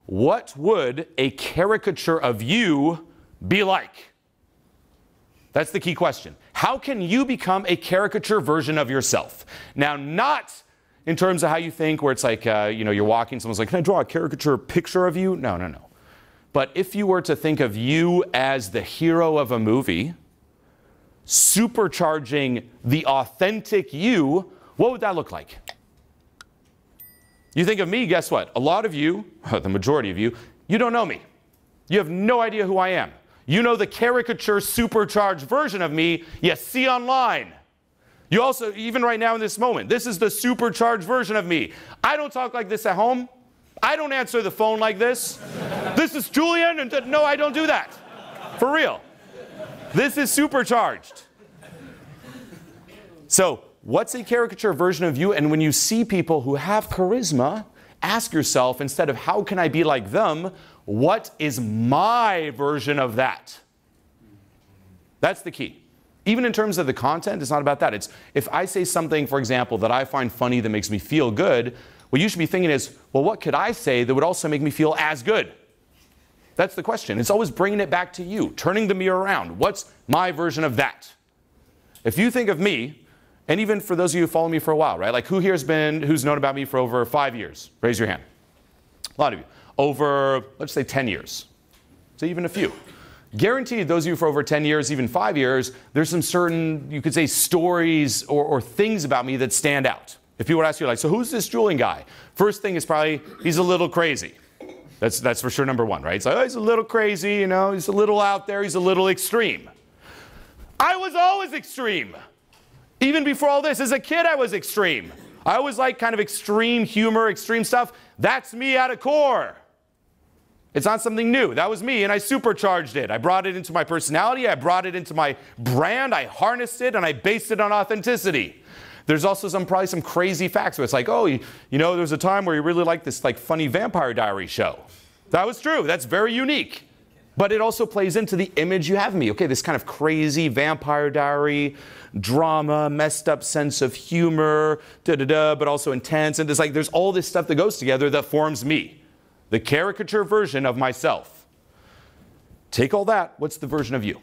what would a caricature of you be like? That's the key question. How can you become a caricature version of yourself? Now, not in terms of how you think, where it's like, you're walking, someone's like, can I draw a caricature picture of you? No, no, no. But if you were to think of you as the hero of a movie, supercharging the authentic you, what would that look like? You think of me, guess what? A lot of you, the majority of you, you don't know me. You have no idea who I am. You know the caricature supercharged version of me you see online. You also, even right now in this moment, this is the supercharged version of me. I don't talk like this at home. I don't answer the phone like this. This is Julien, and no, I don't do that. For real. This is supercharged. So, what's a caricature version of you? And when you see people who have charisma, ask yourself, instead of how can I be like them, what is my version of that? That's the key. Even in terms of the content, it's not about that. It's if I say something, for example, that I find funny that makes me feel good, what you should be thinking is, well, what could I say that would also make me feel as good? That's the question. It's always bringing it back to you, turning the mirror around. What's my version of that? If you think of me, and even for those of you who follow me for a while, right? Like who's known about me for over 5 years? Raise your hand. A lot of you. Over, let's say 10 years. So even a few. Guaranteed, those of you for over 10 years, even 5 years, there's some certain, you could say, stories or things about me that stand out. If people would ask you, like, so who's this Julien guy? First thing is probably, he's a little crazy. That's for sure number one, right? So he's a little crazy, you know, he's a little out there, he's a little extreme. I was always extreme. Even before all this, as a kid, I was extreme. I always liked kind of extreme humor, extreme stuff. That's me at a core. It's not something new. That was me, and I supercharged it. I brought it into my personality. I brought it into my brand. I harnessed it, and I based it on authenticity. There's also probably some crazy facts where it's like, oh, you know, there was a time where you really liked this like funny Vampire Diary show. That was true. That's very unique. But it also plays into the image you have of me. Okay, this kind of crazy Vampire Diary drama, messed up sense of humor, but also intense. And there's all this stuff that goes together that forms me. The caricature version of myself. Take all that, what's the version of you?